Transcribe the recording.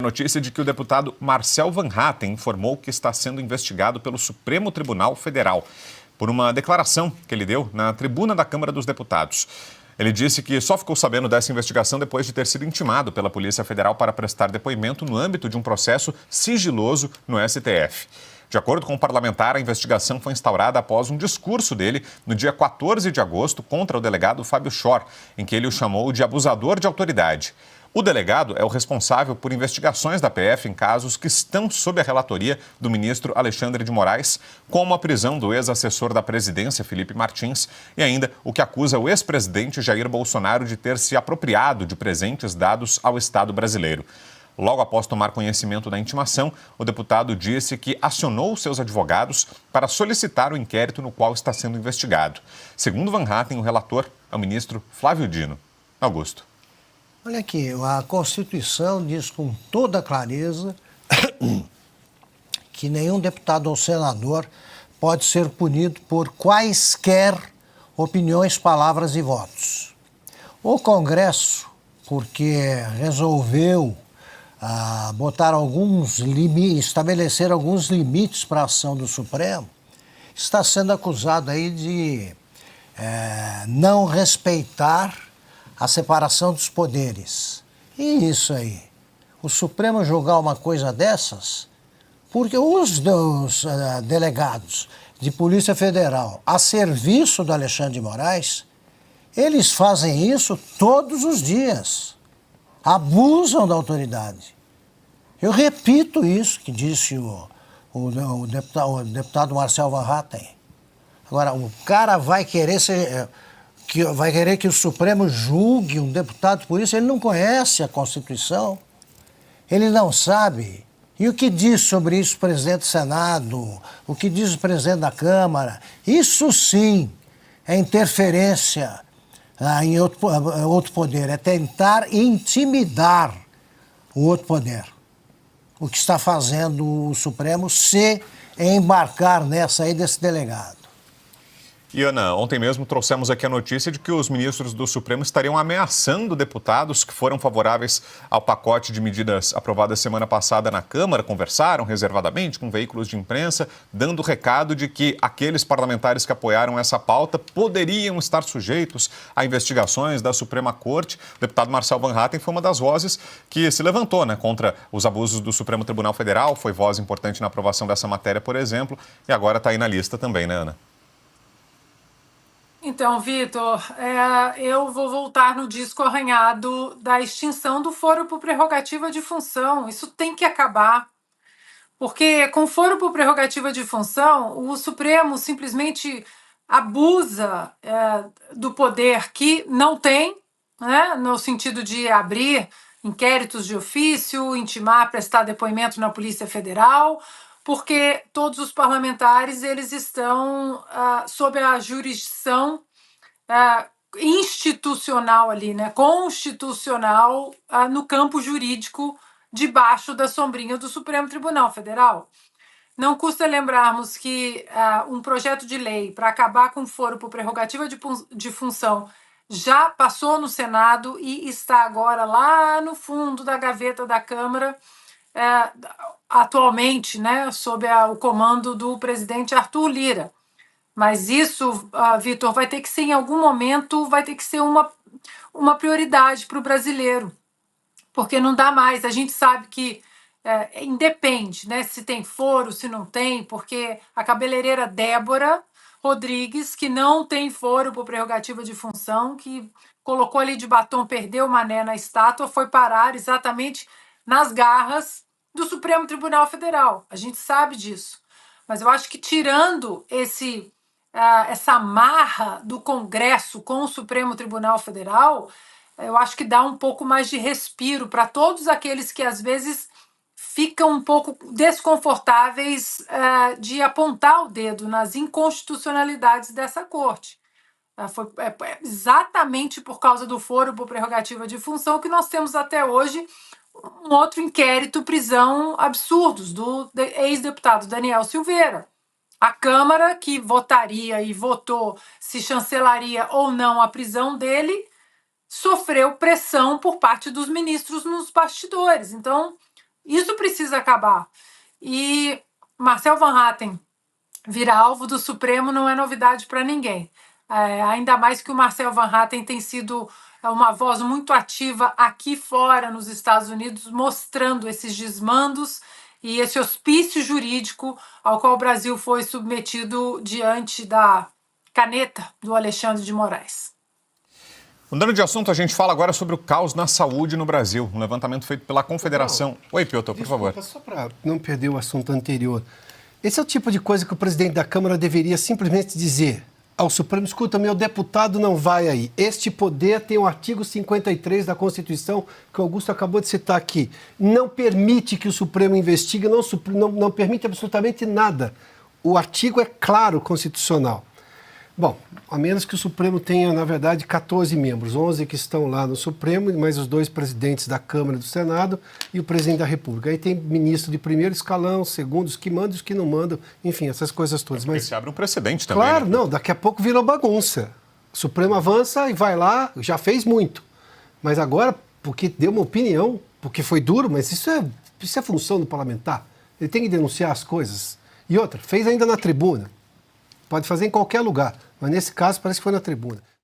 Notícia de que o deputado Marcel Van Hatten informou que está sendo investigado pelo Supremo Tribunal Federal por uma declaração que ele deu na tribuna da Câmara dos Deputados. Ele disse que só ficou sabendo dessa investigação depois de ter sido intimado pela Polícia Federal para prestar depoimento no âmbito de um processo sigiloso no STF. De acordo com o parlamentar, a investigação foi instaurada após um discurso dele no dia 14 de agosto contra o delegado Fábio Schor, em que ele o chamou de abusador de autoridade. O delegado é o responsável por investigações da PF em casos que estão sob a relatoria do ministro Alexandre de Moraes, como a prisão do ex-assessor da presidência, Felipe Martins, e ainda o que acusa o ex-presidente Jair Bolsonaro de ter se apropriado de presentes dados ao Estado brasileiro. Logo após tomar conhecimento da intimação, o deputado disse que acionou seus advogados para solicitar o inquérito no qual está sendo investigado. Segundo Van Hatten, o relator é o ministro Flávio Dino. Augusto. Olha aqui, a Constituição diz com toda clareza que nenhum deputado ou senador pode ser punido por quaisquer opiniões, palavras e votos. O Congresso, porque resolveu estabelecer alguns limites para a ação do Supremo, está sendo acusado aí de não respeitar a separação dos poderes. E isso aí? O Supremo julgar uma coisa dessas? Porque os delegados de Polícia Federal a serviço do Alexandre de Moraes, eles fazem isso todos os dias. Abusam da autoridade. Eu repito isso que disse o deputado Marcel Van Hatten. Agora, o cara vai querer que o Supremo julgue um deputado por isso. Ele não conhece a Constituição, ele não sabe. E o que diz sobre isso o presidente do Senado, o que diz o presidente da Câmara? Isso sim é interferência em outro poder, é tentar intimidar o outro poder. O que está fazendo o Supremo se embarcar nessa aí desse delegado. E, Ana, ontem mesmo trouxemos aqui a notícia de que os ministros do Supremo estariam ameaçando deputados que foram favoráveis ao pacote de medidas aprovadas semana passada na Câmara, conversaram reservadamente com veículos de imprensa, dando o recado de que aqueles parlamentares que apoiaram essa pauta poderiam estar sujeitos a investigações da Suprema Corte. O deputado Marcel Van Hatten foi uma das vozes que se levantou, contra os abusos do Supremo Tribunal Federal, foi voz importante na aprovação dessa matéria, por exemplo, e agora está aí na lista também, né, Ana? Então, Vitor, eu vou voltar no disco arranhado da extinção do foro por prerrogativa de função. Isso tem que acabar, porque com foro por prerrogativa de função, o Supremo simplesmente abusa do poder que não tem, no sentido de abrir inquéritos de ofício, intimar, prestar depoimento na Polícia Federal, porque todos os parlamentares eles estão sob a jurisdição institucional ali, constitucional, no campo jurídico, debaixo da sombrinha do Supremo Tribunal Federal. Não custa lembrarmos que um projeto de lei para acabar com o foro por prerrogativa de função já passou no Senado e está agora lá no fundo da gaveta da Câmara, atualmente, sob o comando do presidente Arthur Lira. Mas isso, Vitor, vai ter que ser, em algum momento, vai ter que ser uma prioridade para o brasileiro, porque não dá mais. A gente sabe que independe, se tem foro, se não tem, porque a cabeleireira Débora Rodrigues, que não tem foro por prerrogativa de função, que colocou ali de batom, perdeu o mané na estátua, foi parar exatamente nas garras do Supremo Tribunal Federal. A gente sabe disso. Mas eu acho que tirando essa amarra do Congresso com o Supremo Tribunal Federal, eu acho que dá um pouco mais de respiro para todos aqueles que às vezes ficam um pouco desconfortáveis de apontar o dedo nas inconstitucionalidades dessa corte. Foi exatamente por causa do foro por prerrogativa de função que nós temos até hoje um outro inquérito, prisão absurdos do ex-deputado Daniel Silveira. A Câmara, que votaria e votou se chancelaria ou não a prisão dele, sofreu pressão por parte dos ministros nos bastidores. Então, Isso precisa acabar. E Marcel Van Hatten virar alvo do Supremo não é novidade para ninguém. Ainda mais que o Marcel Van Hatten tem sido uma voz muito ativa aqui fora, nos Estados Unidos, mostrando esses desmandos e esse hospício jurídico ao qual o Brasil foi submetido diante da caneta do Alexandre de Moraes. Mudando de assunto, a gente fala agora sobre o caos na saúde no Brasil. Um levantamento feito pela Confederação... Oi, Piotr, por favor. Só para não perder o assunto anterior. Esse é o tipo de coisa que o presidente da Câmara deveria simplesmente dizer ao Supremo: escuta, meu deputado não vai aí. Este poder tem o artigo 53 da Constituição, que o Augusto acabou de citar aqui. Não permite que o Supremo investigue, não permite absolutamente nada. O artigo é claro, constitucional. Bom, a menos que o Supremo tenha, na verdade, 14 membros, 11 que estão lá no Supremo, mais os 2 presidentes da Câmara e do Senado e o presidente da República. Aí tem ministro de primeiro escalão, segundo, os que mandam, os que não mandam, enfim, essas coisas todas. Mas se abre um precedente também. Claro, né? Não, daqui a pouco virou bagunça. O Supremo avança e vai lá, já fez muito. Mas agora, porque deu uma opinião, porque foi duro, mas isso é função do parlamentar. Ele tem que denunciar as coisas. E outra, fez ainda na tribuna. Pode fazer em qualquer lugar, mas nesse caso parece que foi na tribuna.